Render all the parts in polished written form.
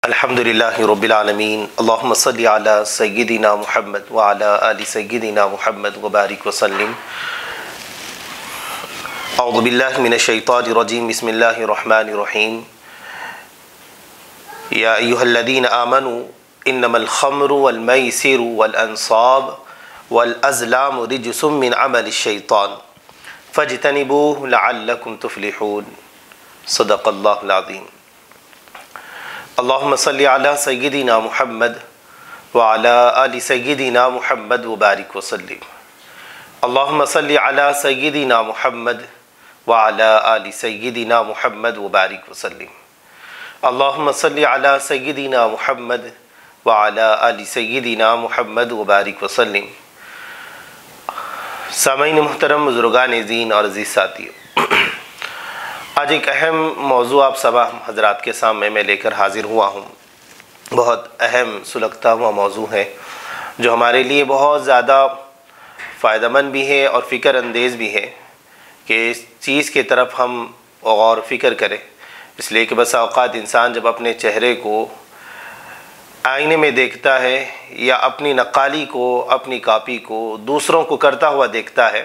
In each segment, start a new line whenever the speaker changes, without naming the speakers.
अल्हम्दुलिल्लाहि रब्बिल आलमीन अल्लाहुम्मा सल्लि अला सय्यिदिना मुहम्मद व अला आलि सय्यिदिना मुहम्मद व बारिक व सल्लिम। अऊज़ु बिल्लाहि मिनश शैतानिर रजीम बिस्मिल्लाहिर रहमानिर रहीम। या अय्युहल्लज़ीना आमनू इन्नमल खम्रु वल मैसिरु वल अंसाब वल अज़लामु रिज्सुम मिन अमलिश शैतान फज्तनिबूहु लअल्लकुम तुफ्लिहून। सदक़ल्लाहुल अज़ीम। अल्लाहुम्मा सल्लि अला सय्यिदिना मुहम्मद व अला आलि सय्यिदिना मुहम्मद व बारिक व सल्लिम। अल्लाहुम्मा सल्लि अला सय्यिदिना मुहम्मद व अला आलि सय्यिदिना मुहम्मद व बारिक व सल्लिम। अल्लाहुम्मा सल्लि अला सय्यिदिना मुहम्मद व अला आलि सय्यिदिना मुहम्मद व बारिक व सल्लिम। सामईन मुहतरम, बुजुर्गान दीन और अज़ीज़ साथियों, आज एक अहम मौजू आप सब हजरात के सामने मैं लेकर हाज़िर हुआ हूँ। बहुत अहम सुलगता हुआ मौजू है जो हमारे लिए बहुत ज़्यादा फ़ायदेमंद भी है और फ़िक्र अंदेज़ भी है कि इस चीज़ की तरफ हम गौर फ़िक्र करें। इसलिए कि बस औक़ात इंसान जब अपने चेहरे को आईने में देखता है या अपनी नक़ाली को, अपनी कापी को दूसरों को करता हुआ देखता है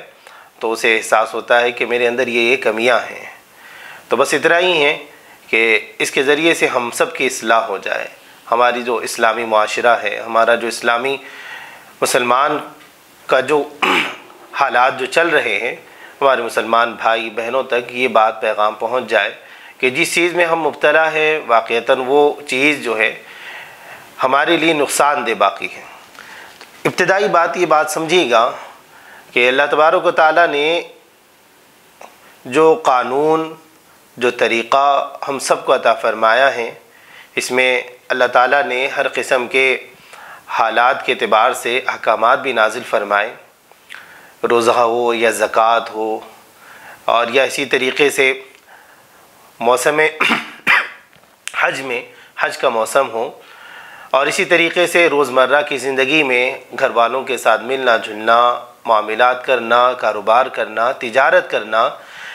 तो उसे एहसास होता है कि मेरे अंदर ये कमियां हैं। तो बस इतना ही है कि इसके ज़रिए से हम सब की इस्लाह हो जाए। हमारी जो इस्लामी मुआशरा है, हमारा जो इस्लामी मुसलमान का जो हालात जो चल रहे हैं, हमारे मुसलमान भाई बहनों तक ये बात पैगाम पहुंच जाए कि जिस चीज़ में हम मुब्तला है वाक़ईतन वो चीज़ जो है हमारे लिए नुकसानदेह बाकी है। इब्तिदाई बात ये बात समझिएगा कि अल्लाह तबारक व तआला ने जो कानून, जो तरीक़ा हम सब को अता फ़रमाया है, इसमें अल्लाह ताला ने हर किस्म के हालात के एतबार से अहकामात भी नाजिल फ़रमाए। रोज़ा हो या ज़कात हो और या इसी तरीक़े से मौसम हज में हज का मौसम हो और इसी तरीक़े से रोज़मर्रा की ज़िंदगी में घर वालों के साथ मिलना जुलना, मामलात करना, कारोबार करना, तिजारत करना,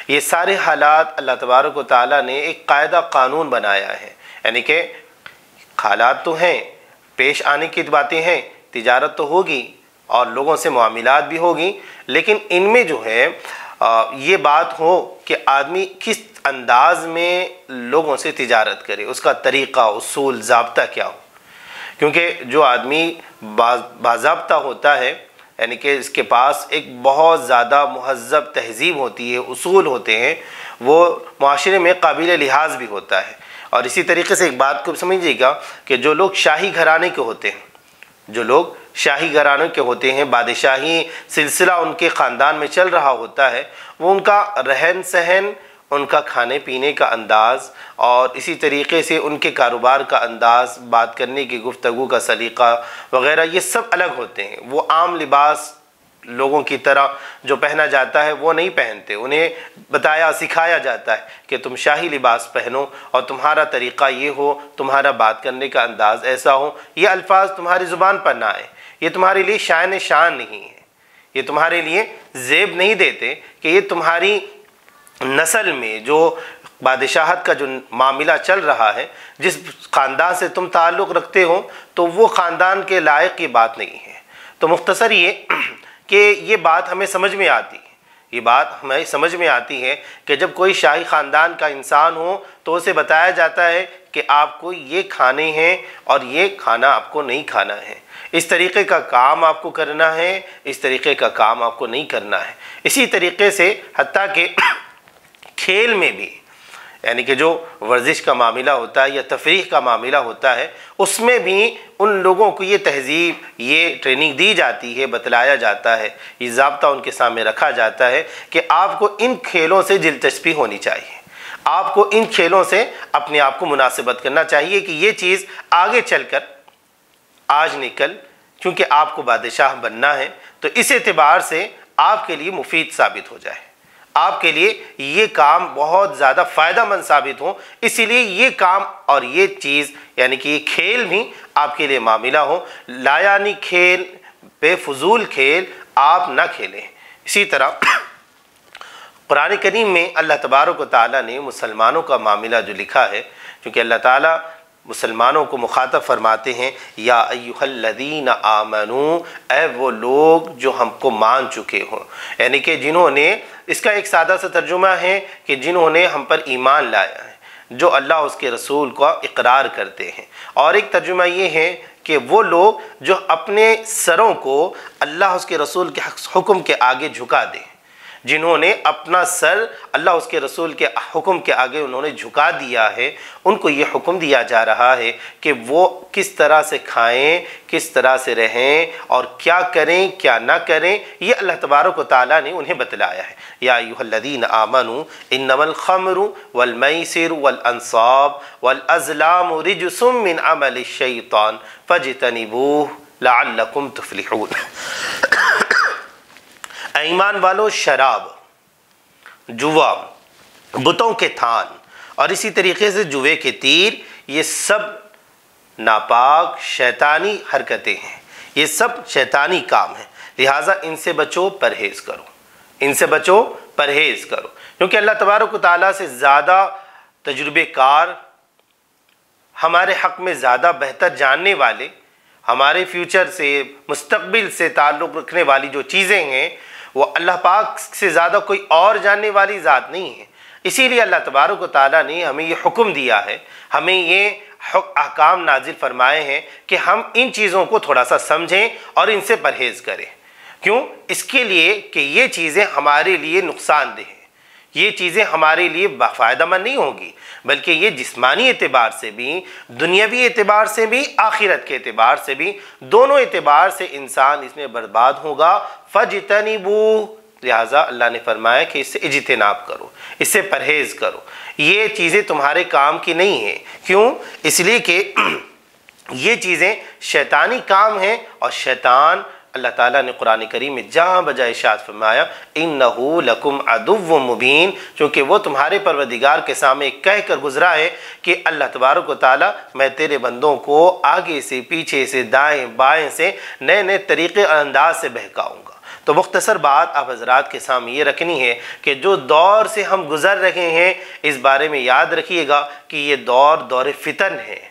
ये सारे हालात अल्लाह तबारक व तआला ने एक कायदा कानून बनाया है। यानी कि हालात तो हैं, पेश आने की बातें हैं, तिजारत तो होगी और लोगों से मामलात भी होगी, लेकिन इनमें जो है ये बात हो कि आदमी किस अंदाज में लोगों से तिजारत करे, उसका तरीक़ा, उसूल, ज़ाब्ता क्या हो। क्योंकि जो आदमी बाज़ाब्ता होता है, यानी कि इसके पास एक बहुत ज़्यादा मुहज़्ज़ब तहज़ीब होती है, उसूल होते हैं, वो माशरे में काबिल लिहाज भी होता है। और इसी तरीके से एक बात को समझिएगा कि जो लोग शाही घराने के होते हैं, जो लोग शाही घराने के होते हैं, बादशाही सिलसिला उनके ख़ानदान में चल रहा होता है, वो उनका रहन सहन, उनका खाने पीने का अंदाज़ और इसी तरीक़े से उनके कारोबार का अंदाज़, बात करने की गुफ्तगू का सलीक़ा वग़ैरह, ये सब अलग होते हैं। वो आम लिबास लोगों की तरह जो पहना जाता है वो नहीं पहनते। उन्हें बताया सिखाया जाता है कि तुम शाही लिबास पहनो और तुम्हारा तरीक़ा ये हो, तुम्हारा बात करने का अंदाज़ ऐसा हो, ये अल्फाज तुम्हारी ज़ुबान पर ना आए, ये तुम्हारे लिए शान नहीं है, ये तुम्हारे लिए ज़ेब नहीं देते कि ये तुम्हारी नस्ल में जो बादशाहत का जो मामला चल रहा है, जिस ख़ानदान से तुम ताल्लुक़ रखते हो, तो वो ख़ानदान के लायक ये बात नहीं है। तो मुख्तसर ये कि ये बात हमें समझ में आती है, ये बात हमें समझ में आती है कि जब कोई शाही ख़ानदान का इंसान हो तो उसे बताया जाता है कि आपको ये खाने हैं और ये खाना आपको नहीं खाना है, इस तरीक़े का काम आपको करना है, इस तरीक़े का काम आपको नहीं करना है। इसी तरीक़े से हत्ता कि खेल में भी, यानी कि जो वर्जिश का मामला होता है या तफरीह का मामला होता है, उसमें भी उन लोगों को ये तहज़ीब, ये ट्रेनिंग दी जाती है, बतलाया जाता है, ये ज़ाब्ता उनके सामने रखा जाता है कि आपको इन खेलों से दिलचस्पी होनी चाहिए, आपको इन खेलों से अपने आप को मुनासिबत करना चाहिए कि ये चीज़ आगे चलकर आज निकल, क्योंकि आपको बादशाह बनना है, तो इस एतबार से आपके लिए मुफीद साबित हो जाए, आपके लिए ये काम बहुत ज़्यादा फ़ायदेमंद साबित हो। इसीलिए ये काम और ये चीज़, यानी कि ये खेल भी आपके लिए मामला हो। लायानी खेल, बेफजूल खेल आप ना खेलें। इसी तरह कुरान करीम में अल्लाह तबारक व तआला ने मुसलमानों का मामला जो लिखा है, क्योंकि अल्लाह ताला मुसलमानों को मुखातब फरमाते हैं, या अय्युहल्लज़ीना आमनू, ऐ वो लोग जो हमको मान चुके हों, यानी कि जिन्होंने, इसका एक सादा सा तर्जुमा है कि जिन्होंने हम पर ईमान लाया है, जो अल्लाह उसके रसूल का इकरार करते हैं। और एक तर्जुमा ये है कि वो लोग जो अपने सरों को अल्लाह उसके रसूल के हुक्म के आगे झुका दें, जिन्होंने अपना सर अल्लाह उसके रसूल के हुक्म के आगे उन्होंने झुका दिया है, उनको ये हुक्म दिया जा रहा है कि वो किस तरह से खाएं, किस तरह से रहें और क्या करें क्या ना करें, ये अल्लाह तबारक व तआला ने उन्हें बतलाया है। या अय्युहल्लज़ीना आमनू इन्नमल खम्रु वल मैसिरु वल अंसाब वल अज़लामु रिजसुम मिन अमलिश शैतान फज्तनिबूहु लअल्लकुम तुफ्लिहून। ईमान वालों, शराब, जुआ, बुतों के थान और इसी तरीके से जुए के तीर, ये सब नापाक शैतानी हरकतें हैं, ये सब शैतानी काम हैं। लिहाजा इनसे बचो, परहेज़ करो, इनसे बचो, परहेज़ करो, क्योंकि अल्लाह तबारक व तआला से ज़्यादा तजुर्बेकार, हमारे हक़ में ज़्यादा बेहतर जानने वाले, हमारे फ्यूचर से, मुस्तक़बिल से ताल्लुक़ रखने वाली जो चीज़ें हैं, वो अल्लाह पाक से ज़्यादा कोई और जानने वाली ज़ात नहीं है। इसीलिए अल्लाह तबारक व तआला ने हमें ये हुक्म दिया है, हमें ये अहकाम नाजिल फरमाए हैं कि हम इन चीज़ों को थोड़ा सा समझें और इनसे परहेज़ करें। क्यों? इसके लिए कि ये चीज़ें हमारे लिए नुकसानदेह हैं, ये चीज़ें हमारे लिए फ़ायदेमंद नहीं होंगी, बल्कि ये जिस्मानी एतबार से भी, दुनियावी एतबार से भी, आखिरत के एतबार से भी, दोनों एतबार से इंसान इसमें बर्बाद होगा। फज्तनिबूहु, लिहाजा अल्लाह ने फरमाया कि इससे इज्तिनाब करो, इससे परहेज़ करो, ये चीज़ें तुम्हारे काम की नहीं है। क्यों? इसलिए कि ये चीज़ें शैतानी काम हैं और शैतान, अल्लाह ताला ने कुरान करीम में जहाँ बजाय इरशाद फरमाया, इन्नहु लकुम अदुव्वुम मुबीन, क्योंकि वो तुम्हारे परवरदिगार के सामने कह कर गुजरा है कि अल्लाह तबारक व तआला, मैं तेरे बंदों को आगे से, पीछे से, दाएं बाएं से नए नए तरीक़े और अंदाज से बहकाऊँगा। तो मुख्तसर बात आप हज़रात के सामने ये रखनी है कि जो दौर से हम गुज़र रहे हैं, इस बारे में याद रखिएगा कि ये दौर फितन है,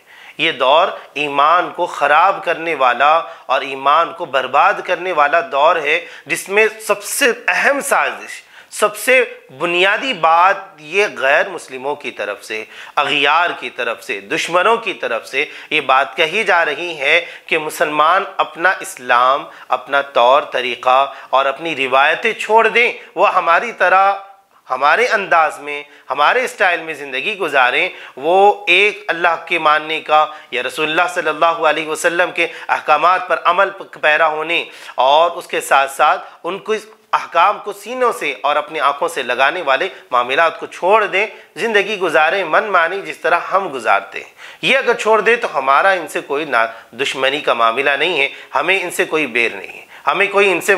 ये दौर ईमान को ख़राब करने वाला और ईमान को बर्बाद करने वाला दौर है, जिसमें सबसे अहम साजिश, सबसे बुनियादी बात ये गैर मुस्लिमों की तरफ से, अगियार की तरफ से, दुश्मनों की तरफ से ये बात कही जा रही है कि मुसलमान अपना इस्लाम, अपना तौर तरीक़ा और अपनी रिवायतें छोड़ दें, वह हमारी तरह, हमारे अंदाज में, हमारे स्टाइल में ज़िंदगी गुजारें। वो एक अल्लाह के मानने का या रसूलुल्लाह सल्लल्लाहु अलैहि वसल्लम के अहकामात पर अमल पैरा होने और उसके साथ साथ उनको अहकाम को सीनों से और अपनी आँखों से लगाने वाले मामलात को छोड़ दें, ज़िंदगी गुजारें मन मानी जिस तरह हम गुजारते हैं। ये अगर छोड़ दें तो हमारा इनसे कोई ना दुश्मनी का मामला नहीं है, हमें इनसे कोई बैर नहीं है, हमें कोई इनसे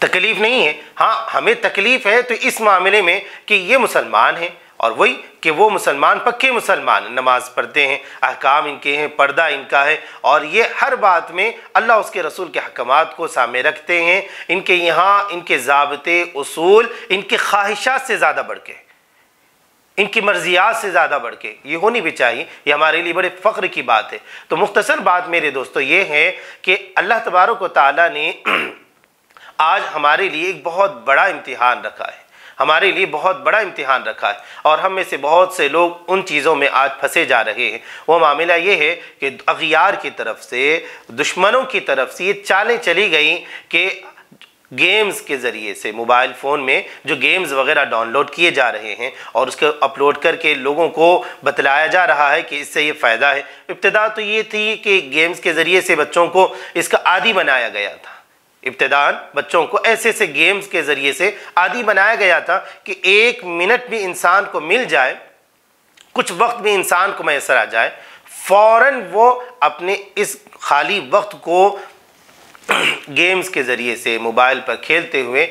तकलीफ़ नहीं है। हाँ, हमें तकलीफ़ है तो इस मामले में कि ये मुसलमान हैं, और वही कि वो मुसलमान पक्के मुसलमान, नमाज़ पढ़ते हैं, अहकाम इनके हैं, पर्दा इनका है, और ये हर बात में अल्लाह उसके रसूल के अहकामात को सामने रखते हैं। इनके यहाँ इनके ज़ाबते उसूल इनके ख्वाहिशात से ज़्यादा बढ़ के, इनकी मर्जियात से ज़्यादा बढ़ के ये होनी भी चाहिए। ये हमारे लिए बड़े फ़ख्र की बात है। तो मुख्तसर बात मेरे दोस्तों ये है कि अल्लाह तबारक व तआला ने आज हमारे लिए एक बहुत बड़ा इम्तिहान रखा है, हमारे लिए बहुत बड़ा इम्तिहान रखा है, और हम में से बहुत से लोग उन चीज़ों में आज फंसे जा रहे हैं। वो मामला ये है कि अगियार की तरफ से, दुश्मनों की तरफ से ये चालें चली गई कि गेम्स के ज़रिए से, मोबाइल फ़ोन में जो गेम्स वगैरह डाउनलोड किए जा रहे हैं और उसको अपलोड करके लोगों को बतलाया जा रहा है कि इससे ये फ़ायदा है। इब्तिदा तो ये थी कि गेम्स के ज़रिए से बच्चों को इसका आदी बनाया गया था, इब्तिदान बच्चों को ऐसे ऐसे गेम्स के ज़रिए से आदी बनाया गया था कि एक मिनट भी इंसान को मिल जाए, कुछ वक्त भी इंसान को मैसर आ जाए, फ़ौरन वो अपने इस खाली वक्त को गेम्स के ज़रिए से मोबाइल पर खेलते हुए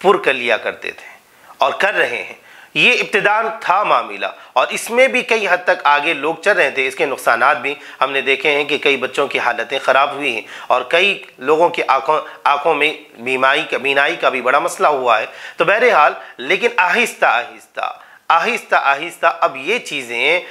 पुर कर लिया करते थे और कर रहे हैं। ये इब्तिदान था मामला, और इसमें भी कई हद तक आगे लोग चल रहे थे। इसके नुकसानात भी हमने देखे हैं कि कई बच्चों की हालतें ख़राब हुई हैं और कई लोगों की आँखों में बीमारी का भी बड़ा मसला हुआ है। तो बहरहाल, लेकिन आहिस्ता आहिस्ता अब ये चीज़ें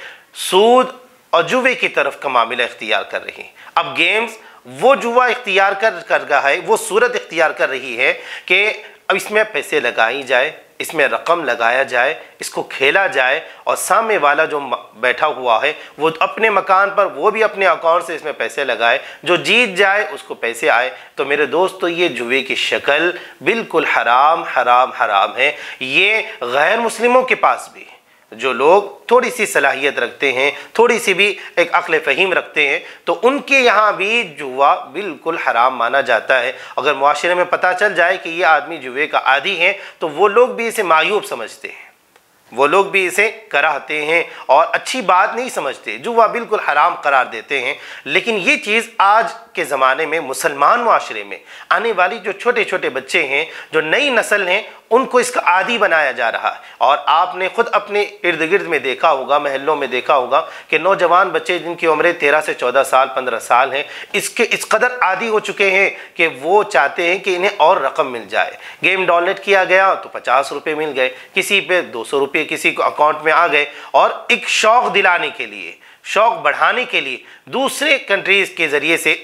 सूद और जुए की तरफ का मामला इख्तियार कर रही हैं। अब गेम्स वो जुआ इख्तियार कर रहा है, वो सूरत इख्तियार कर रही है कि अब इसमें पैसे लगाई जाए, इसमें रकम लगाया जाए, इसको खेला जाए, और सामने वाला जो बैठा हुआ है वो अपने मकान पर वो भी अपने अकाउंट से इसमें पैसे लगाए, जो जीत जाए उसको पैसे आए। तो मेरे दोस्तों, ये जुए की शक्ल बिल्कुल हराम हराम हराम है। ये गैर मुस्लिमों के पास भी, जो लोग थोड़ी सी सलाहियत रखते हैं, थोड़ी सी भी एक अक्ल फ़हीम रखते हैं, तो उनके यहाँ भी जुआ बिल्कुल हराम माना जाता है। अगर मुआशरे में पता चल जाए कि ये आदमी जुए का आदी है तो वो लोग भी इसे मायूब समझते हैं, वो लोग भी इसे कराहते हैं और अच्छी बात नहीं समझते, जुआ बिल्कुल हराम करार देते हैं। लेकिन ये चीज़ आज के ज़माने में मुसलमान मुआशरे में आने वाली जो छोटे छोटे बच्चे हैं, जो नई नस्ल हैं, उनको इसका आदी बनाया जा रहा है। और आपने खुद अपने इर्द गिर्द में देखा होगा, महल्लों में देखा होगा कि नौजवान बच्चे जिनकी उम्रें 13 से 14 साल 15 साल हैं, इसके इस कदर आदी हो चुके हैं कि वो चाहते हैं कि इन्हें और रकम मिल जाए। गेम डाउनलोड किया गया तो 50 रुपये मिल गए, किसी पे 200 रुपये किसी को अकाउंट में आ गए, और एक शौक़ दिलाने के लिए, शौक़ बढ़ाने के लिए दूसरे कंट्रीज़ के ज़रिए से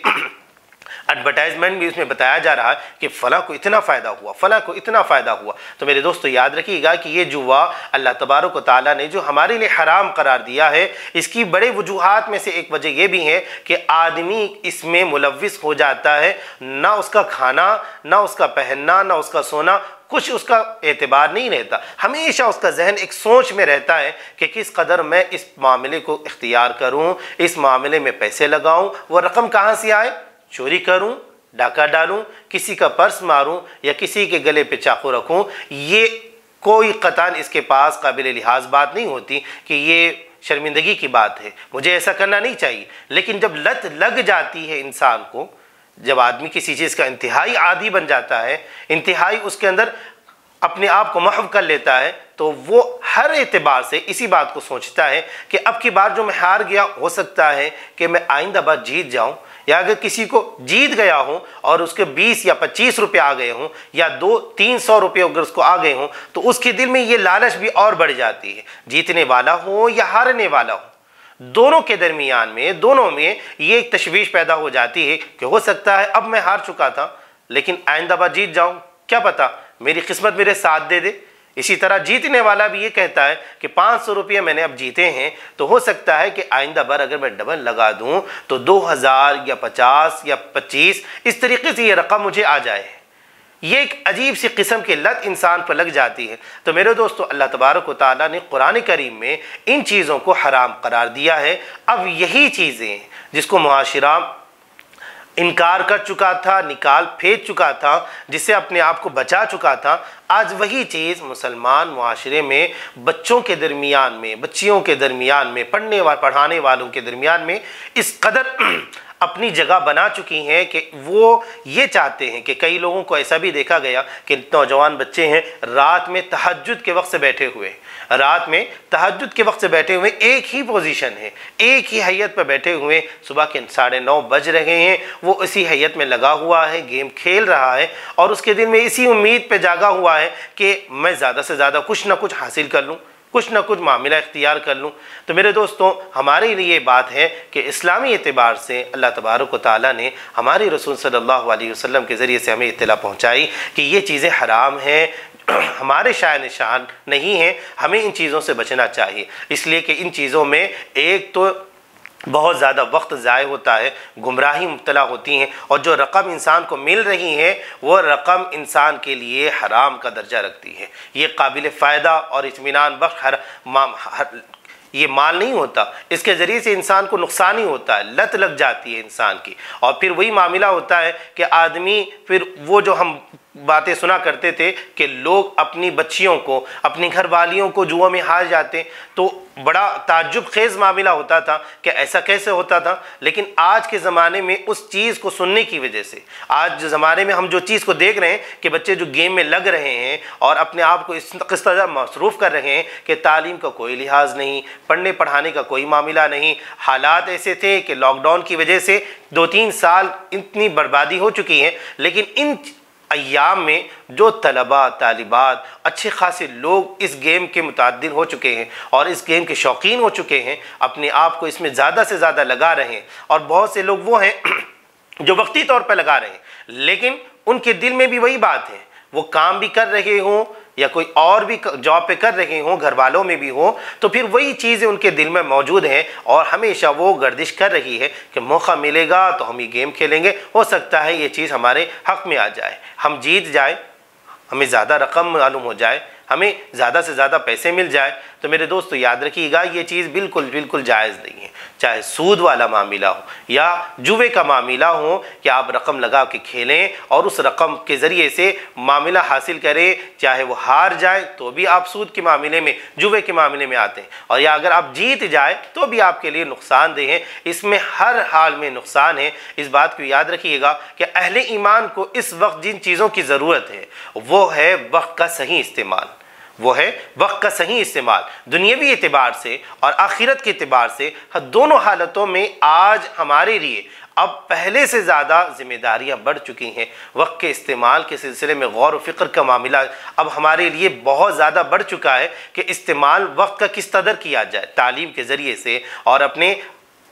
एडवर्टाइजमेंट भी उसमें बताया जा रहा है कि फ़लाँ को इतना फ़ायदा हुआ, फ़लाँ को इतना फ़ायदा हुआ। तो मेरे दोस्तों, याद रखिएगा कि ये जुआ अल्लाह तबारक व तआला ने जो हमारे लिए हराम करार दिया है, इसकी बड़े वजूहात में से एक वजह यह भी है कि आदमी इसमें मुलव्विस हो जाता है। ना उसका खाना, ना उसका पहनना, ना उसका सोना, कुछ उसका एतबार नहीं रहता। हमेशा उसका जहन एक सोच में रहता है कि किस कदर मैं इस मामले को इख्तियार करूं, इस मामले में पैसे लगाऊं, वो रकम कहां से आए, चोरी करूं, डाका डालूं, किसी का पर्स मारूं, या किसी के गले पे चाकू रखूं। ये कोई कतान इसके पास काबिल लिहाज बात नहीं होती कि ये शर्मिंदगी की बात है, मुझे ऐसा करना नहीं चाहिए। लेकिन जब लत लग जाती है इंसान को, जब आदमी किसी चीज़ का इंतहाई आदी बन जाता है, इंतहाई उसके अंदर अपने आप को महव कर लेता है, तो वो हर एतबार से इसी बात को सोचता है कि अब की बार जो मैं हार गया, हो सकता है कि मैं आइंदा बार जीत जाऊं। या अगर किसी को जीत गया हूं और उसके 20 या 25 रुपये आ गए हों, या 200-300 रुपये अगर उसको आ गए हों, तो उसके दिल में ये लालच भी और बढ़ जाती है। जीतने वाला हो या हारने वाला हो, दोनों के दरमियान में, दोनों में ये एक तशवीश पैदा हो जाती है कि हो सकता है अब मैं हार चुका था, लेकिन आइंदा बार जीत जाऊं, क्या पता मेरी किस्मत मेरे साथ दे दे। इसी तरह जीतने वाला भी ये कहता है कि 500 रुपये मैंने अब जीते हैं, तो हो सकता है कि आइंदा बार अगर मैं डबल लगा दूं तो 2000 या 50 या 25 इस तरीके से ये रकम मुझे आ जाए। ये एक अजीब सी किस्म की लत इंसान पर लग जाती है। तो मेरे दोस्तों, अल्लाह तबारक व तआला ने कुरान करीम में इन चीज़ों को हराम करार दिया है। अब यही चीज़ें जिसको मुआशिरा इनकार कर चुका था, निकाल फेंक चुका था, जिससे अपने आप को बचा चुका था, आज वही चीज़ मुसलमान मुआशरे में बच्चों के दरमियान में, बच्चियों के दरमियान में, पढ़ाने वालों के दरमियान में इस कदर अपनी जगह बना चुकी हैं कि वो ये चाहते हैं कि कई लोगों को ऐसा भी देखा गया कि नौजवान बच्चे हैं, रात में तहज्जुद के वक्त से बैठे हुए, रात में तहज्जुद के वक्त से बैठे हुए, एक ही पोजीशन है, एक ही हैयत पर बैठे हुए, सुबह के 9:30 बज रहे हैं, वो इसी हैयत में लगा हुआ है, गेम खेल रहा है, और उसके दिल में इसी उम्मीद पे जागा हुआ है कि मैं ज़्यादा से ज़्यादा कुछ ना कुछ हासिल कर लूँ, कुछ ना कुछ मामला इख्तियार कर लूँ। तो मेरे दोस्तों, हमारे लिए बात है कि इस्लामी एतबार से अल्लाह तबारक व तआला ने हमारे रसूल सल्लल्लाहु अलैहि वसल्लम के ज़रिए से हमें इत्तला पहुँचाई कि ये चीज़ें हराम हैं, हमारे शान निशान नहीं हैं, हमें इन चीज़ों से बचना चाहिए। इसलिए कि इन चीज़ों में एक तो बहुत ज़्यादा वक्त ज़ाय होता है, गुमराही मुब्तला होती हैं, और जो रकम इंसान को मिल रही है वो रकम इंसान के लिए हराम का दर्जा रखती है। ये काबिल फ़ायदा और इत्मीनान बख्श ये माल नहीं होता, इसके ज़रिए से इंसान को नुकसान ही होता है, लत लग जाती है इंसान की। और फिर वही मामला होता है कि आदमी, फिर वो जो हम बातें सुना करते थे कि लोग अपनी बच्चियों को, अपनी घरवालियों को जुआ में हार जाते, तो बड़ा ताज्जुब खेज़ मामला होता था कि ऐसा कैसे होता था। लेकिन आज के ज़माने में उस चीज़ को सुनने की वजह से, आज ज़माने में हम जो चीज़ को देख रहे हैं कि बच्चे जो गेम में लग रहे हैं और अपने आप को किस तरह मसरूफ़ कर रहे हैं कि तालीम का कोई लिहाज नहीं, पढ़ने पढ़ाने का कोई मामला नहीं। हालात ऐसे थे कि लॉकडाउन की वजह से 2-3 साल इतनी बर्बादी हो चुकी है, लेकिन इन अय्याम में जो तलबा तालिबात अच्छे खासे लोग इस गेम के मुताद्दिल हो चुके हैं और इस गेम के शौकीन हो चुके हैं, अपने आप को इसमें ज़्यादा से ज़्यादा लगा रहे हैं। और बहुत से लोग वो हैं जो वक्ती तौर पर लगा रहे हैं, लेकिन उनके दिल में भी वही बात है, वो काम भी कर रहे हों या कोई और भी जॉब पे कर रहे हों, घर वालों में भी हो, तो फिर वही चीज़ें उनके दिल में मौजूद हैं और हमेशा वो गर्दिश कर रही है कि मौका मिलेगा तो हम ये गेम खेलेंगे, हो सकता है ये चीज़ हमारे हक़ में आ जाए, हम जीत जाए, हमें ज़्यादा रकम मालूम हो जाए, हमें ज़्यादा से ज़्यादा पैसे मिल जाए। तो मेरे दोस्तों याद रखिएगा, ये चीज़ बिल्कुल बिल्कुल जायज़ नहीं है। चाहे सूद वाला मामला हो या जुए का मामला हो कि आप रकम लगा के खेलें और उस रकम के ज़रिए से मामला हासिल करें, चाहे वो हार जाए तो भी आप सूद के मामले में, जुए के मामले में आते हैं, और या अगर आप जीत जाए तो भी आपके लिए नुकसानदेह है। इसमें हर हाल में नुकसान है। इस बात को याद रखिएगा कि अहले ईमान को इस वक्त जिन चीज़ों की ज़रूरत है वो है वक्त का सही इस्तेमाल, वो है वक्त का सही इस्तेमाल। दुनियावी एतबार से और आखिरत के एतबार से दोनों हालतों में आज हमारे लिए अब पहले से ज़्यादा जिम्मेदारियां बढ़ चुकी हैं। वक्त के इस्तेमाल के सिलसिले में गौर व फिक्र का मामला अब हमारे लिए बहुत ज़्यादा बढ़ चुका है कि इस्तेमाल वक्त का किस कदर किया जाए, तालीम के ज़रिए से और अपने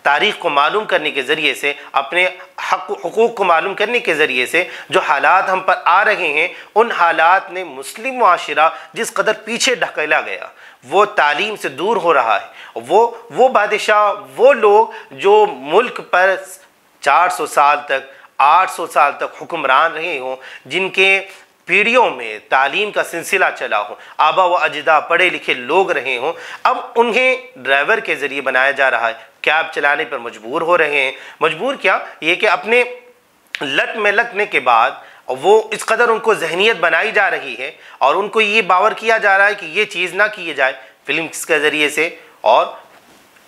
तारीख़ को मालूम करने के ज़रिए से, अपने हुकूक़ को मालूम करने के ज़रिए से। जो हालात हम पर आ रहे हैं उन हालात ने मुस्लिम मुआशरा जिस कदर पीछे ढकेला गया, वो तालीम से दूर हो रहा है। वो बादशाह, वो लोग जो मुल्क पर 400 साल तक, 800 साल तक हुक्मरान रहे हों, जिनके पीढ़ियों में तालीम का सिलसिला चला हो, आबा व अजदा पढ़े लिखे लोग रहे हों, अब उन्हें ड्राइवर के ज़रिए बनाया जा रहा है, कैब चलाने पर मजबूर हो रहे हैं। मजबूर क्या, ये कि अपने लत में लगने के बाद वो इस कदर उनको जहनीत बनाई जा रही है और उनको ये बावर किया जा रहा है कि ये चीज़ ना किए जाए। फिल्म के ज़रिए से और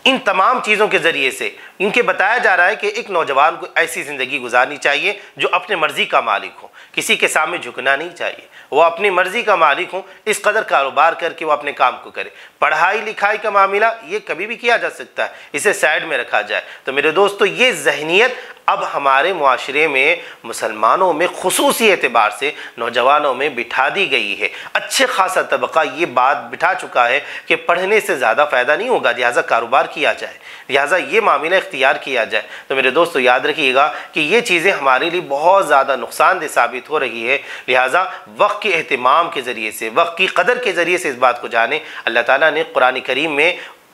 इन तमाम चीज़ों के ज़रिए से इनके बताया जा रहा है कि एक नौजवान को ऐसी ज़िंदगी गुजारनी चाहिए जो अपने मर्ज़ी का मालिक हो, किसी के सामने झुकना नहीं चाहिए, वो अपनी मर्ज़ी का मालिक हो, इस कदर कारोबार करके वो अपने काम को करे। पढ़ाई लिखाई का मामला ये कभी भी किया जा सकता है, इसे साइड में रखा जाए। तो मेरे दोस्तों ये जहनीत अब हमारे मुआशरे में मुसलमानों में खुसूसी एतबार से नौजवानों में बिठा दी गई है। अच्छे खासा तबका ये बात बिठा चुका है कि पढ़ने से ज़्यादा फ़ायदा नहीं होगा, लिहाजा कारोबार किया जाए, लिहाजा ये मामला इख्तियार किया जाए। तो मेरे दोस्तों याद रखिएगा कि ये चीज़ें हमारे लिए बहुत ज़्यादा नुकसानदेह साबित हो रही है। लिहाजा वक्त के एहतिमाम के ज़रिए से, वक्त की कदर के ज़रिए से इस बात को जाने। अल्लाह ताला ने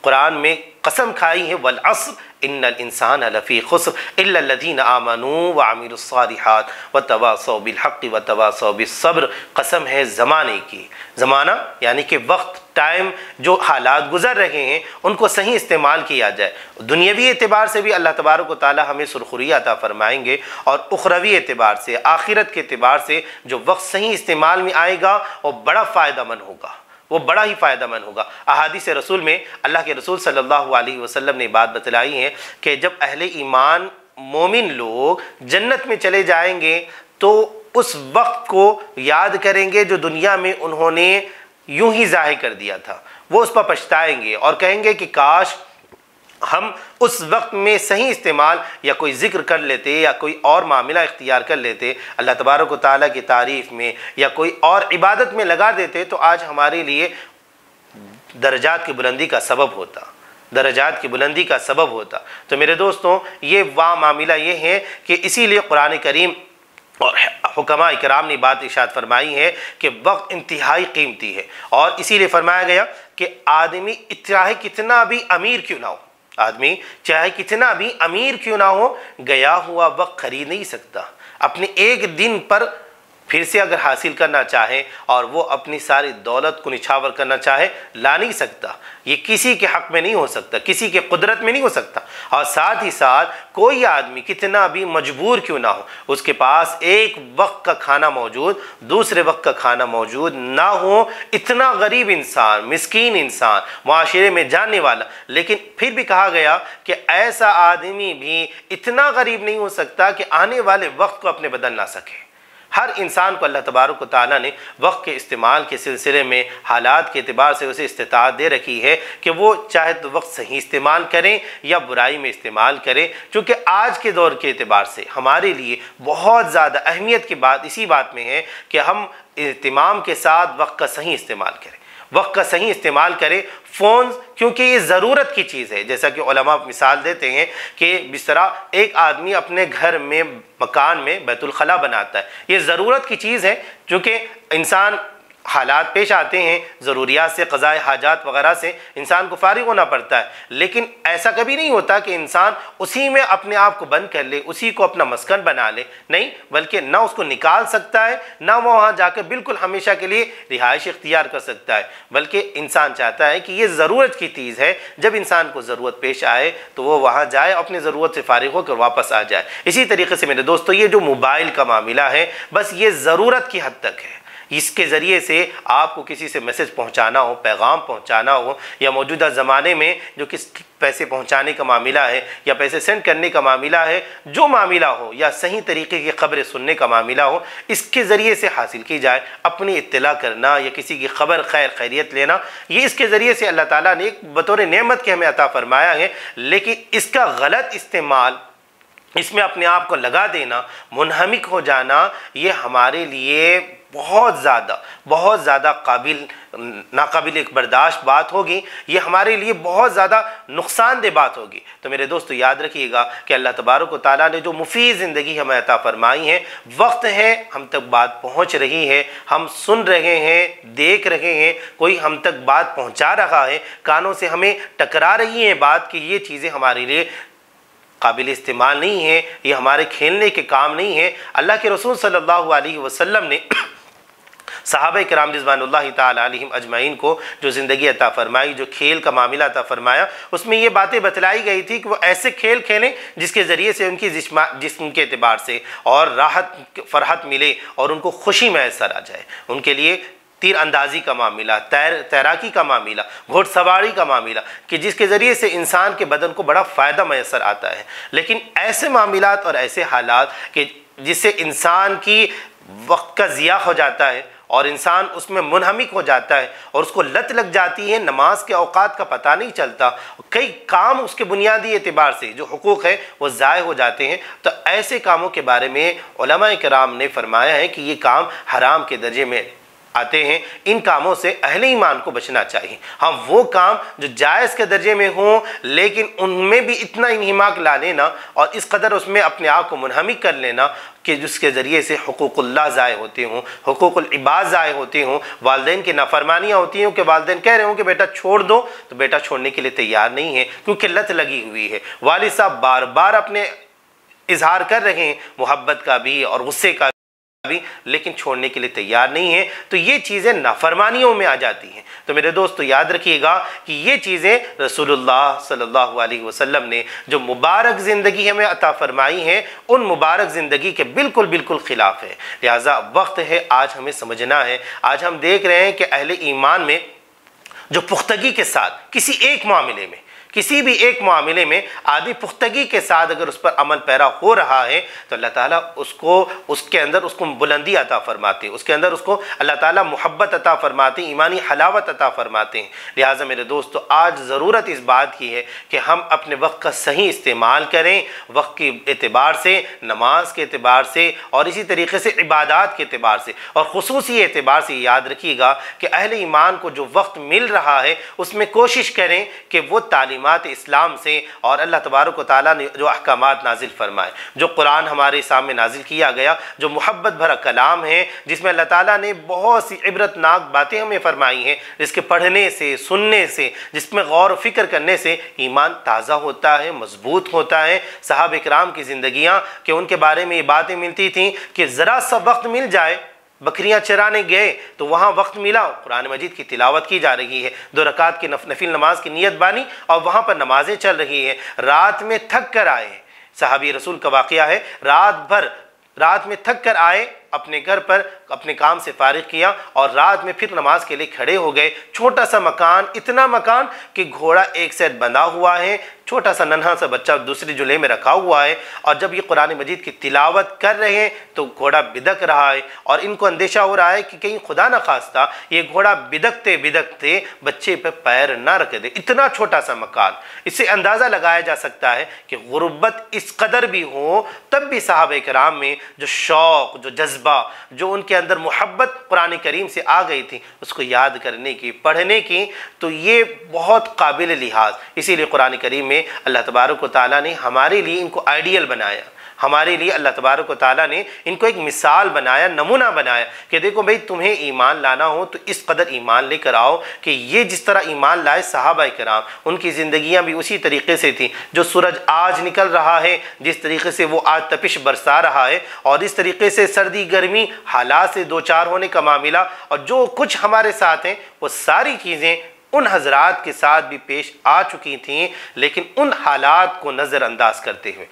कुरान में कसम खाई है, वल अस्र इन्नल इंसान लफ़ी खुस्र इल्ला लज़ीना आमनू व अमिलुस्सालिहात व तवासौ बिल हक़्क़ि व तवासौ बिस्सब्र। कसम है ज़माने की, ज़माना यानी कि वक्त, टाइम, जो हालात गुजर रहे हैं उनको सही इस्तेमाल किया जाए। दुनियावी एतबार से भी अल्लाह तबारक व तआला हमें सुरखुरी अता फरमाएंगे और उखरवी एतबार से, आखिरत के एतबार से जो वक्त सही इस्तेमाल में आएगा वो बड़ा फ़ायदेमंद होगा, वो बड़ा ही फ़ायदेमंद होगा। अहादीस रसूल में अल्लाह के रसूल सल्लल्लाहु अलैहि वसल्लम ने बात बतलाई है कि जब अहले ईमान मोमिन लोग जन्नत में चले जाएंगे तो उस वक्त को याद करेंगे जो दुनिया में उन्होंने यूं ही ज़ाहिर कर दिया था। वो उस पर पछताएंगे और कहेंगे कि काश हम उस वक्त में सही इस्तेमाल या कोई ज़िक्र कर लेते या कोई और मामला इख्तियार कर लेते, अल्लाह तबारक व तआला की तारीफ़ में या कोई और इबादत में लगा देते, तो आज हमारे लिए दर्जात की बुलंदी का सबब होता, दर्जात की बुलंदी का सबब होता। तो मेरे दोस्तों ये मामला ये है कि इसीलिए कुरान करीम और हुक्मा इकराम ने बात इरशाद फरमाई है कि वक्त इंतहाई कीमती है, और इसीलिए फरमाया गया कि आदमी चाहे कितना भी अमीर क्यों ना हो, आदमी चाहे कितना भी अमीर क्यों ना हो, गया हुआ वक्त खरीद नहीं सकता। अपने एक दिन पर फिर से अगर हासिल करना चाहे और वो अपनी सारी दौलत को निछावर करना चाहे, ला नहीं सकता। ये किसी के हक़ में नहीं हो सकता, किसी के कुदरत में नहीं हो सकता। और साथ ही साथ कोई आदमी कितना भी मजबूर क्यों ना हो, उसके पास एक वक्त का खाना मौजूद, दूसरे वक्त का खाना मौजूद ना हो, इतना गरीब इंसान, मिस्कीन इंसान, माशरे में जानने वाला, लेकिन फिर भी कहा गया कि ऐसा आदमी भी इतना गरीब नहीं हो सकता कि आने वाले वक्त को अपने बदल ना सके। हर इंसान को अल्लाह तबारक व तआला ने वक्त के इस्तेमाल के सिलसिले में हालात के एतबार से उसे इस्तिताअत दे रखी है कि वो चाहे तो वक्त सही इस्तेमाल करें या बुराई में इस्तेमाल करें। चूँकि आज के दौर के एतबार से हमारे लिए बहुत ज़्यादा अहमियत की बात इसी बात में है कि हम इत्मीनान के साथ वक्त का सही इस्तेमाल करें, वक्त का सही इस्तेमाल करें। फ़ोन क्योंकि ये ज़रूरत की चीज़ है, जैसा कि उलमा मिसाल देते हैं कि जिस तरह एक आदमी अपने घर में मकान में बैतुल खला बनाता है, ये ज़रूरत की चीज़ है। चूँकि इंसान हालात पेश आते हैं, ज़रूरियात से, क़ज़ाए हाजात वगैरह से इंसान को फ़ारिग होना पड़ता है, लेकिन ऐसा कभी नहीं होता कि इंसान उसी में अपने आप को बंद कर ले, उसी को अपना मस्कन बना ले। नहीं, बल्कि ना उसको निकाल सकता है, ना वो वहाँ जाकर बिल्कुल हमेशा के लिए रिहाइश इख्तियार कर सकता है। बल्कि इंसान चाहता है कि ये ज़रूरत की चीज़ है, जब इंसान को ज़रूरत पेश आए तो वो वहाँ जाए, अपनी ज़रूरत से फ़ारिग होकर वापस आ जाए। इसी तरीके से मेरे दोस्तों, ये जो मोबाइल का मामला है, बस ये ज़रूरत की हद तक है। इसके ज़रिए से आपको किसी से मैसेज पहुंचाना हो, पैगाम पहुंचाना हो, या मौजूदा ज़माने में जो किस पैसे पहुंचाने का मामला है या पैसे सेंड करने का मामला है, जो मामला हो, या सही तरीके की ख़बरें सुनने का मामला हो, इसके ज़रिए से हासिल की जाए। अपनी इत्तला करना या किसी की खबर खैर खैरियत लेना, ये इसके ज़रिए से अल्लाह ताला ने एक बतौर नेमत के हमें अता फ़रमाया है। लेकिन इसका गलत इस्तेमाल, इसमें अपने आप को लगा देना, मुनहमिक हो जाना, ये हमारे लिए बहुत ज़्यादा नाकाबिल एक बर्दाश्त बात होगी। ये हमारे लिए बहुत ज़्यादा नुकसानदेह बात होगी। तो मेरे दोस्तों याद रखिएगा कि अल्लाह तबारक व तआला ने जो मुफीद ज़िंदगी हमें अता फरमाई है, वक्त है, हम तक बात पहुँच रही है, हम सुन रहे हैं, देख रहे हैं, कोई हम तक बात पहुँचा रहा है, कानों से हमें टकरा रही है बात कि ये चीज़ें हमारे लिए काबिल इस्तेमाल नहीं है, ये हमारे खेलने के काम नहीं है। अल्लाह के रसूल सल्लल्लाहु अलैहि वसल्लम ने सहाबा किराम रिज़वानुल्लाहि ताला अलैहिम अजमाइन को जो ज़िंदगी अता फ़रमाई, जो खेल का मामला अता फ़रमाया, उसमें ये बातें बतलाई गई थी कि वो ऐसे खेल खेलें जिसके ज़रिए से उनकी जिस्म के एतबार से और राहत फ़रहत मिले और उनको खुशी मैसर आ जाए। उनके लिए तीर अंदाज़ी का मामला, तैराकी का मामला, घोड़सवारी का मामला, कि जिसके ज़रिए से इंसान के बदन को बड़ा फ़ायदा मैसर आता है। लेकिन ऐसे मामलात और ऐसे हालात कि जिससे इंसान की वक्त का ज़िया हो जाता है और इंसान उसमें मुनहमिक हो जाता है और उसको लत लग जाती है, नमाज के औकात का पता नहीं चलता, कई काम उसके बुनियादी एतबार से जो हुकूक़ है वो ज़ाय हो जाते हैं। तो ऐसे कामों के बारे में उलमा किराम ने फरमाया है कि ये काम हराम के दर्जे में आते हैं। इन कामों से अहले ईमान को बचना चाहिए। हाँ, वो काम जो जायज़ के दर्जे में हों, लेकिन उनमें भी इतना इन्हिमाक ला लेना और इस कदर उसमें अपने आप को मुनहमिक कर लेना कि जिसके ज़रिए से हुकूकुल्लाह ज़ाय होते हों, हुकूकुल इबाद ज़ाय होते हों, वालिदैन की नाफरमानियाँ होती हों कि वालिदैन कह रहे हों कि बेटा छोड़ दो, तो बेटा छोड़ने के लिए तैयार नहीं है क्योंकि लत लगी हुई है। वालिद साहब बार बार अपने इजहार कर रहे हैं मोहब्बत का भी और गुस्से का भी, लेकिन छोड़ने के लिए तैयार नहीं है। तो ये चीज़ें नाफरमानियों में आ जाती हैं। तो मेरे दोस्तों याद रखिएगा कि ये चीज़ें रसूलुल्लाह सल्लल्लाहु अलैहि वसल्लम ने जो मुबारक ज़िंदगी हमें अता फरमाई है, उन मुबारक ज़िंदगी के बिल्कुल ख़िलाफ़ है। लिहाजा वक्त है आज हमें समझना है। आज हम देख रहे हैं कि अहले ईमान में जो पुख्तगी के साथ किसी भी एक मामले में आदमी पुख्तगी के साथ अगर उस पर अमल पैरा हो रहा है तो अल्लाह ताला उसके अंदर उसको बुलंदी अता फरमाते, उसके अंदर उसको अल्लाह ताला मोहब्बत अता फरमाते, ईमानी हलावत अता फरमाते हैं। लिहाजा मेरे दोस्तों आज ज़रूरत इस बात की है कि हम अपने वक्त का सही इस्तेमाल करें, वक्त के एतबार से, नमाज के एतबार से और इसी तरीके से इबादात के एतबार से और ख़ुसूसी एतबार से। याद रखिएगा कि अहले ईमान को जो वक्त मिल रहा है उसमें कोशिश करें कि वो तालीमात इस्लाम से और अल्लाह तबारक व तआला ने जो अहकामात नाजिल फरमाए, जो कुरान हमारे सामने नाजिल किया गया, जो मोहब्बत भरा कलाम है, जिसमें अल्लाह ताला ने बहुत सी इबरतनाक बातें हमें फरमाई हैं, जिसके पढ़ने से, सुनने से, जिसमें गौर फिक्र करने से ईमान ताज़ा होता है, मजबूत होता है। सहाबा किराम की ज़िंदगियाँ कि उनके बारे में ये बातें मिलती थीं कि ज़रा सा वक्त मिल जाए, बकरियां चराने गए तो वहाँ वक्त मिला, कुरान मजीद की तिलावत की जा रही है, 2 रकात की नफिल नमाज की नियत बानी और वहाँ पर नमाजें चल रही हैं। रात में थक कर आए, सहाबी रसूल का वाक़या है, रात में थक कर आए, अपने घर पर अपने काम से फारिग किया और रात में फिर नमाज के लिए खड़े हो गए। छोटा सा मकान, इतना मकान कि घोड़ा एक साइड बंधा हुआ है, छोटा सा नन्हा सा बच्चा दूसरी जुले में रखा हुआ है, और जब ये कुरान मजीद की तिलावत कर रहे हैं तो घोड़ा बिदक रहा है और इनको अंदेशा हो रहा है कि कहीं खुदा न खास्ता ये घोड़ा बिदकते बिदकते बच्चे पर पैर ना रख दे। इतना छोटा सा मकान, इससे अंदाज़ा लगाया जा सकता है कि गुर्बत इस कदर भी हो तब भी सहाबा किराम में जो शौक़, जो जज्बा, जो उनके अंदर मोहब्बत कुरान करीम से आ गई थी उसको याद करने की, पढ़ने की, तो ये बहुत काबिल लिहाज। इसीलिए कुरान करीम में अल्लाह तबारक व तआला ने हमारे लिए इनको आइडियल बनाया, हमारे लिए अल्लाह तबारक व तआला ने इनको एक मिसाल बनाया, नमूना बनाया कि देखो भाई तुम्हें ईमान लाना हो तो इस कदर ईमान लेकर आओ कि ये जिस तरह ईमान लाए सहाबा किराम, उनकी ज़िंदगियां भी उसी तरीके से थी। जो सूरज आज निकल रहा है, जिस तरीके से वो आज तपिश बरसा रहा है और इस तरीके से सर्दी गर्मी हालात से दो चार होने का मामला और जो कुछ हमारे साथ हैं वो सारी चीज़ें उन हजरात के साथ भी पेश आ चुकी थीं, लेकिन उन हालात को नज़रअंदाज करते हुए,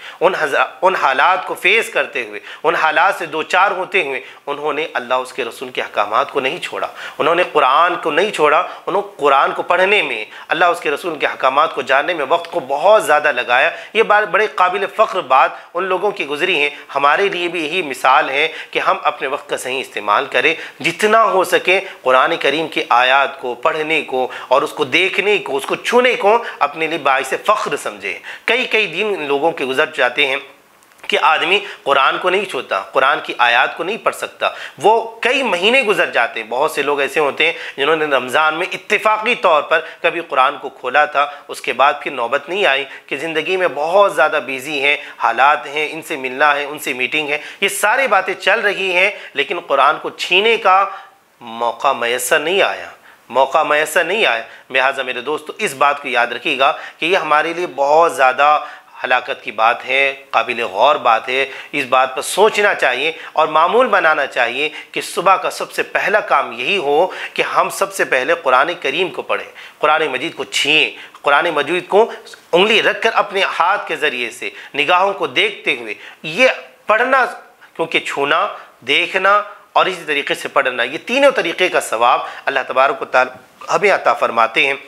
उन हालात को फेस करते हुए, उन हालात से दो चार होते हुए उन्होंने अल्लाह उसके रसूल के अहकामात को नहीं छोड़ा, उन्होंने कुरान को नहीं छोड़ा, उन्होंने कुरान को पढ़ने में, अल्लाह उसके रसूल के अहकामात को जानने में वक्त को बहुत ज़्यादा लगाया। ये बात बड़े काबिल फ़ख्र बात उन लोगों की गुजरी है। हमारे लिए भी यही मिसाल है कि हम अपने वक्त का सही इस्तेमाल करें, जितना हो सके कुरान करीम की आयत को पढ़ने को और उसको देखने को, उसको छूने को अपने लिए बाइस फ़ख्र समझे। कई कई दिन लोगों के गुजर जाते हैं कि आदमी कुरान को नहीं छूता, कुरान की आयत को नहीं पढ़ सकता, वो कई महीने गुजर जाते हैं। बहुत से लोग ऐसे होते हैं जिन्होंने रमज़ान में इत्तेफाकी तौर पर कभी कुरान को खोला था, उसके बाद फिर नौबत नहीं आई कि ज़िंदगी में बहुत ज़्यादा बिजी हैं, हालात हैं, इनसे मिलना है, उनसे मीटिंग है, ये सारी बातें चल रही हैं, लेकिन कुरान को छीने का मौका मैसर नहीं आया, मौका मैसर नहीं आया। लिहाजा मेरे दोस्तों इस बात को याद रखिएगा कि ये हमारे लिए बहुत ज़्यादा हलाकत की बात है, काबिल गौर बात है। इस बात पर सोचना चाहिए और मामूल बनाना चाहिए कि सुबह का सबसे पहला काम यही हो कि हम सबसे पहले कुरान करीम को पढ़ें, कुरान मजीद को छीएँ, कुरान मजीद को उंगली रख कर अपने हाथ के ज़रिए से निगाहों को देखते हुए ये पढ़ना, क्योंकि छूना, देखना और इसी तरीके से पढ़ना, ये तीनों तरीके का सवाब अल्लाह तबारक व तआला हमें अता फरमाते हैं।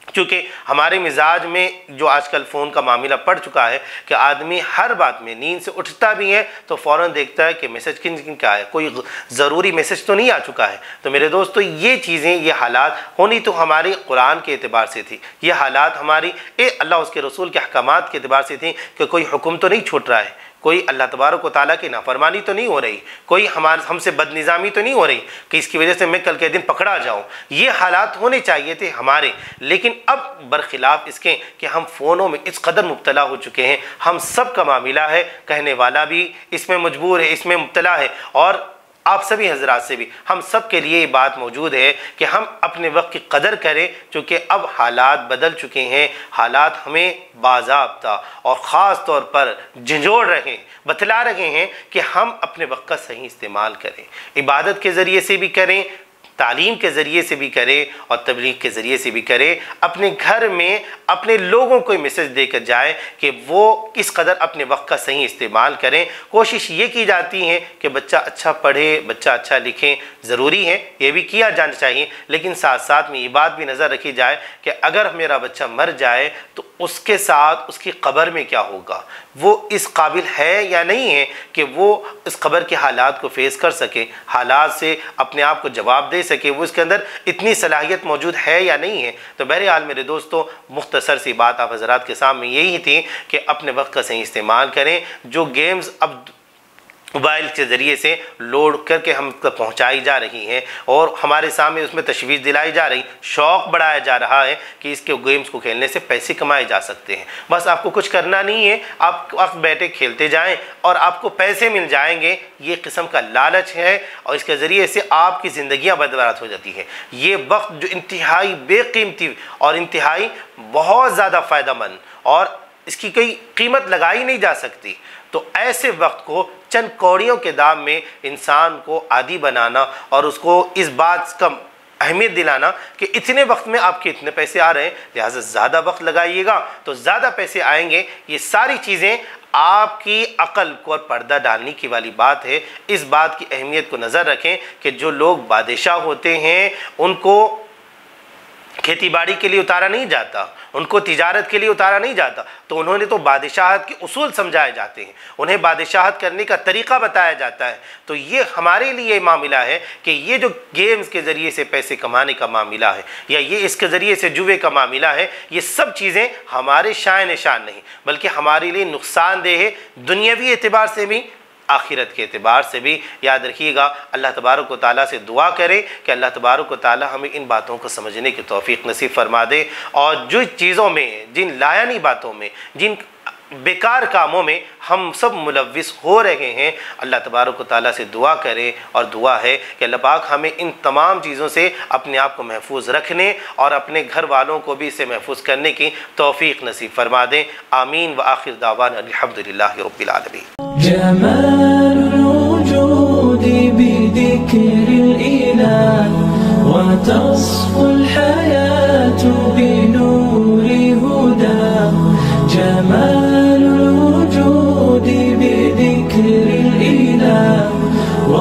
क्योंकि हमारे मिजाज में जो आजकल फ़ोन का मामला पड़ चुका है कि आदमी हर बात में नींद से उठता भी है तो फ़ौरन देखता है कि मैसेज किन किन का है, कोई ज़रूरी मैसेज तो नहीं आ चुका है। तो मेरे दोस्तों ये चीज़ें, ये हालात होनी तो हमारे कुरान के एतबार से थी, ये हालात हमारी अल्लाह उसके रसूल के अहकामात के एतबार से थी कि कोई हुक्म तो नहीं छूट रहा है, कोई अल्लाह तबारक व तआला की नाफरमानी तो नहीं हो रही, कोई हमसे बदनिज़ामी तो नहीं हो रही कि इसकी वजह से मैं कल के दिन पकड़ा जाऊं। ये हालात होने चाहिए थे हमारे, लेकिन अब बरखिलाफ़ इसके कि हम फ़ोनों में इस कदर मुब्तला हो चुके हैं। हम सब का मामला है, कहने वाला भी इसमें मजबूर है, इसमें मुब्तला है, और आप सभी हजरात से भी हम सब के लिए ये बात मौजूद है कि हम अपने वक्त की कदर करें, क्योंकि अब हालात बदल चुके हैं। हालात हमें बाज़ाब्ता और ख़ास तौर पर झंझोड़ रहे हैं, बतला रहे हैं कि हम अपने वक्त का सही इस्तेमाल करें, इबादत के ज़रिए से भी करें, तालीम के ज़रिए से भी करें और तबलीग के ज़रिए से भी करें। अपने घर में अपने लोगों को मैसेज देकर जाए कि वो किस कदर अपने वक्त का सही इस्तेमाल करें। कोशिश ये की जाती है कि बच्चा अच्छा पढ़े, बच्चा अच्छा लिखे, ज़रूरी है, ये भी किया जाना चाहिए, लेकिन साथ साथ में ये बात भी नज़र रखी जाए कि अगर मेरा बच्चा मर जाए तो उसके साथ उसकी कब्र में क्या होगा, वो इस काबिल है या नहीं है कि वो इस कब्र के हालात को फेस कर सके, हालात से अपने आप को जवाब दे सके, वो इसके अंदर इतनी सलाहियत मौजूद है या नहीं है। तो बहरहाल मेरे दोस्तों मुख्तसर सी बात आप हज़रात के सामने यही थी कि अपने वक्त का सही इस्तेमाल करें। जो गेम्स अब मोबाइल के ज़रिए से लोड करके हम तक पहुँचाई जा रही हैं और हमारे सामने उसमें तशवीश दिलाई जा रही, शौक़ बढ़ाया जा रहा है कि इसके गेम्स को खेलने से पैसे कमाए जा सकते हैं। बस आपको कुछ करना नहीं है, आप बैठे खेलते जाएं और आपको पैसे मिल जाएंगे। ये किस्म का लालच है और इसके ज़रिए से आपकी ज़िंदगियाँ बर्बाद हो जाती है। ये वक्त जो इंतहाई बेकीमती और इंतहाई बहुत ज़्यादा फ़ायदेमंद और इसकी कोई कीमत लगाई नहीं जा सकती, तो ऐसे वक्त को चंद कौड़ियों के दाम में इंसान को आदी बनाना और उसको इस बात का अहमियत दिलाना कि इतने वक्त में आपके इतने पैसे आ रहे हैं, लिहाजा ज़्यादा वक्त लगाइएगा तो ज़्यादा पैसे आएंगे। ये सारी चीज़ें आपकी अकल को और पर्दा डालने की वाली बात है। इस बात की अहमियत को नज़र रखें कि जो लोग बादशाह होते हैं उनको खेती बाड़ी के लिए उतारा नहीं जाता, उनको तिजारत के लिए उतारा नहीं जाता, तो उन्होंने तो बादशाहत के उसूल समझाए जाते हैं, उन्हें बादशाहत करने का तरीक़ा बताया जाता है। तो ये हमारे लिए मामला है कि ये जो गेम्स के ज़रिए से पैसे कमाने का मामला है या ये इसके ज़रिए से जुए का मामला है, ये सब चीज़ें हमारे शान निशान नहीं बल्कि हमारे लिए नुकसानदेह है, दुनियावी एतबार से भी आखिरत के एतबार से भी। याद रखिएगा, अल्लाह तबारक व तआला से दुआ करें कि अल्लाह तबारक व तआला हमें इन बातों को समझने की तौफीक नसीब फरमा दे और जो चीज़ों में, जिन लायानी बातों में, जिन बेकार कामों में हम सब मुलव्विस हो रहे हैं, अल्लाह तबारक व तआला से दुआ करें और दुआ है कि अल्लाह पाक हमें इन तमाम चीज़ों से अपने आप को महफूज रखने और अपने घर वालों को भी इससे महफूज करने की तौफीक नसीब फरमा दें। आमीन व आखिर दावाना अल्हम्दुलिल्लाहि रब्बिल आलमीन।
जमालुल वजूदी बिदिक्रिल इलाह व तस्फुल हयातु बिनूरि हुदा। जमालुल वजूदी बिदिक्रिल इलाह व